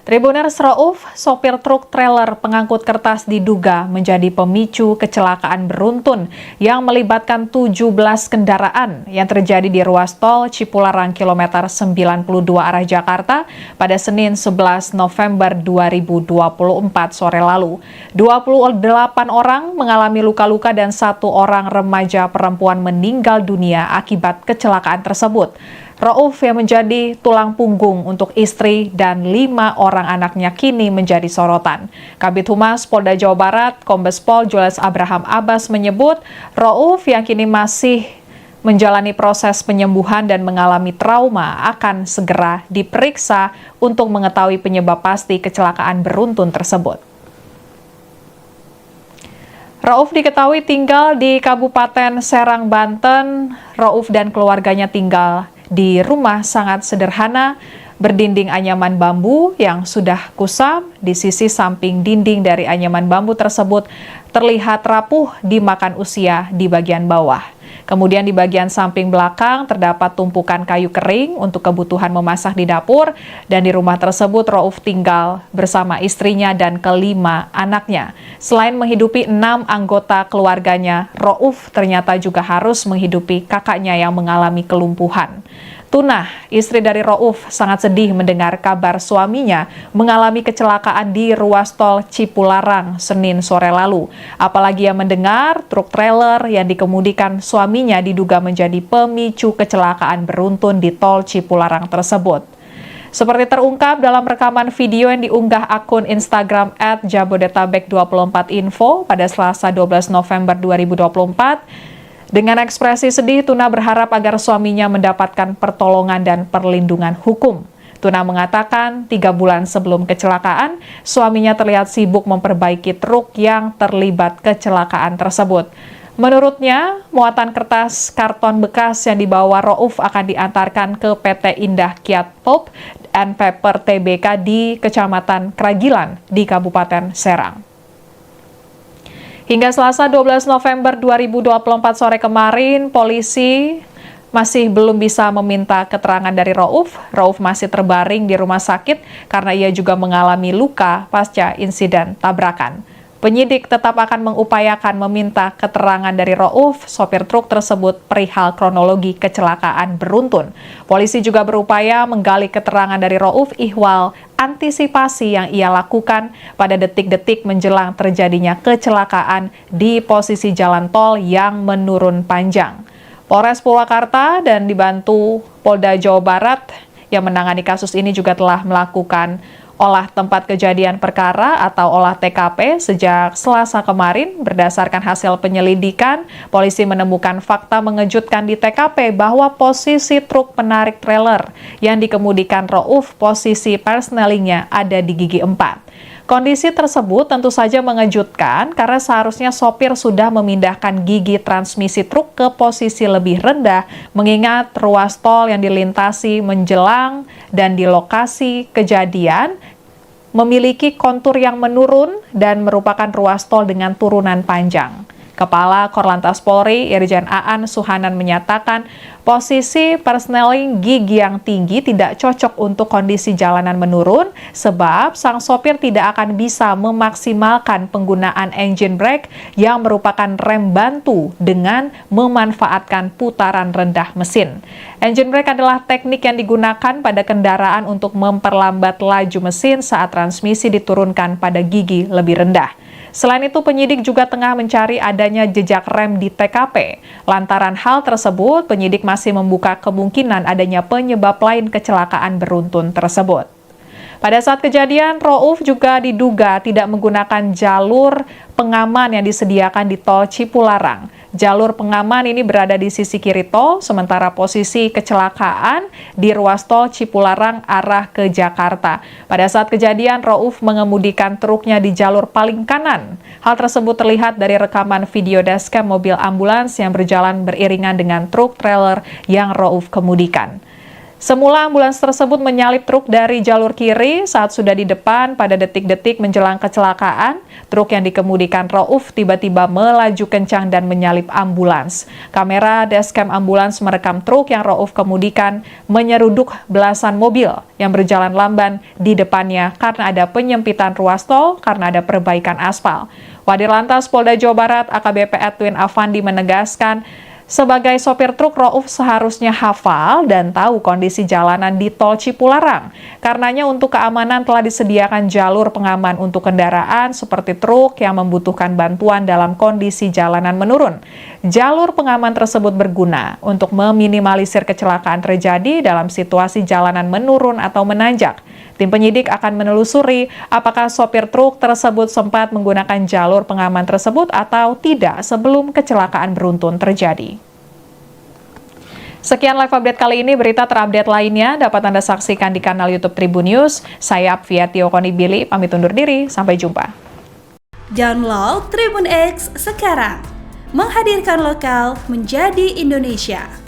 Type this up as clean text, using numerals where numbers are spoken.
Tribuners Rauf, sopir truk trailer pengangkut kertas diduga menjadi pemicu kecelakaan beruntun yang melibatkan 17 kendaraan yang terjadi di ruas tol Cipularang kilometer 92 arah Jakarta pada Senin 11 November 2024 sore lalu. 28 orang mengalami luka-luka dan 1 orang remaja perempuan meninggal dunia akibat kecelakaan tersebut. Rauf yang menjadi tulang punggung untuk istri dan 5 orang anaknya kini menjadi sorotan. Kabid Humas Polda Jawa Barat, Kombes Pol Julius Abraham Abbas menyebut Rauf yang kini masih menjalani proses penyembuhan dan mengalami trauma akan segera diperiksa untuk mengetahui penyebab pasti kecelakaan beruntun tersebut. Rauf diketahui tinggal di Kabupaten Serang, Banten. Rauf dan keluarganya tinggal di rumah sangat sederhana, berdinding anyaman bambu yang sudah kusam. Di sisi samping dinding dari anyaman bambu tersebut terlihat rapuh dimakan usia di bagian bawah. Kemudian di bagian samping belakang terdapat tumpukan kayu kering untuk kebutuhan memasak di dapur, dan di rumah tersebut Rauf tinggal bersama istrinya dan ke-5 anaknya. Selain menghidupi 6 anggota keluarganya, Rauf ternyata juga harus menghidupi kakaknya yang mengalami kelumpuhan. Tunah, istri dari Rauf, sangat sedih mendengar kabar suaminya mengalami kecelakaan di ruas tol Cipularang Senin sore lalu. Apalagi yang mendengar truk trailer yang dikemudikan suaminya diduga menjadi pemicu kecelakaan beruntun di tol Cipularang tersebut. Seperti terungkap dalam rekaman video yang diunggah akun Instagram @jabodetabek24info pada Selasa 12 November 2024, dengan ekspresi sedih, Tuna berharap agar suaminya mendapatkan pertolongan dan perlindungan hukum. Tuna mengatakan 3 bulan sebelum kecelakaan, suaminya terlihat sibuk memperbaiki truk yang terlibat kecelakaan tersebut. Menurutnya, muatan kertas karton bekas yang dibawa Rauf akan diantarkan ke PT Indah Kiat Pulp and Paper Tbk di Kecamatan Kragilan di Kabupaten Serang. Hingga Selasa 12 November 2024 sore kemarin, polisi masih belum bisa meminta keterangan dari Rauf. Rauf masih terbaring di rumah sakit karena ia juga mengalami luka pasca insiden tabrakan. Penyidik tetap akan mengupayakan meminta keterangan dari Rauf, sopir truk tersebut, perihal kronologi kecelakaan beruntun. Polisi juga berupaya menggali keterangan dari Rauf ihwal antisipasi yang ia lakukan pada detik-detik menjelang terjadinya kecelakaan di posisi jalan tol yang menurun panjang. Polres Purwakarta dan dibantu Polda Jawa Barat yang menangani kasus ini juga telah melakukan olah tempat kejadian perkara atau olah TKP sejak Selasa kemarin. Berdasarkan hasil penyelidikan, polisi menemukan fakta mengejutkan di TKP bahwa posisi truk penarik trailer yang dikemudikan Rauf, posisi persnelingnya ada di gigi 4. Kondisi tersebut tentu saja mengejutkan karena seharusnya sopir sudah memindahkan gigi transmisi truk ke posisi lebih rendah, mengingat ruas tol yang dilintasi menjelang dan di lokasi kejadian memiliki kontur yang menurun dan merupakan ruas tol dengan turunan panjang. Kepala Korlantas Polri, Irjen Aan Suhanan menyatakan posisi persneling gigi yang tinggi tidak cocok untuk kondisi jalanan menurun sebab sang sopir tidak akan bisa memaksimalkan penggunaan engine brake yang merupakan rem bantu dengan memanfaatkan putaran rendah mesin. Engine brake adalah teknik yang digunakan pada kendaraan untuk memperlambat laju mesin saat transmisi diturunkan pada gigi lebih rendah. Selain itu, penyidik juga tengah mencari adanya jejak rem di TKP. Lantaran hal tersebut, penyidik masih membuka kemungkinan adanya penyebab lain kecelakaan beruntun tersebut. Pada saat kejadian, Rauf juga diduga tidak menggunakan jalur pengaman yang disediakan di tol Cipularang. Jalur pengaman ini berada di sisi kiri tol, sementara posisi kecelakaan di ruas tol Cipularang arah ke Jakarta. Pada saat kejadian, Rauf mengemudikan truknya di jalur paling kanan. Hal tersebut terlihat dari rekaman video dashcam mobil ambulans yang berjalan beriringan dengan truk trailer yang Rauf kemudikan. Semula ambulans tersebut menyalip truk dari jalur kiri. Saat sudah di depan, pada detik-detik menjelang kecelakaan, truk yang dikemudikan Rauf tiba-tiba melaju kencang dan menyalip ambulans. Kamera dashcam ambulans merekam truk yang Rauf kemudikan menyeruduk belasan mobil yang berjalan lamban di depannya karena ada penyempitan ruas tol karena ada perbaikan aspal. Wadir Lantas Polda Jawa Barat AKBP Edwin Afandi menegaskan, sebagai sopir truk, Rauf seharusnya hafal dan tahu kondisi jalanan di Tol Cipularang. Karenanya untuk keamanan telah disediakan jalur pengaman untuk kendaraan seperti truk yang membutuhkan bantuan dalam kondisi jalanan menurun. Jalur pengaman tersebut berguna untuk meminimalisir kecelakaan terjadi dalam situasi jalanan menurun atau menanjak. Tim penyidik akan menelusuri apakah sopir truk tersebut sempat menggunakan jalur pengaman tersebut atau tidak sebelum kecelakaan beruntun terjadi. Sekian live update kali ini, berita terupdate lainnya dapat Anda saksikan di kanal YouTube Tribun News. Saya Apviatio Konibili, pamit undur diri, sampai jumpa. Download Tribun X sekarang, menghadirkan lokal menjadi Indonesia.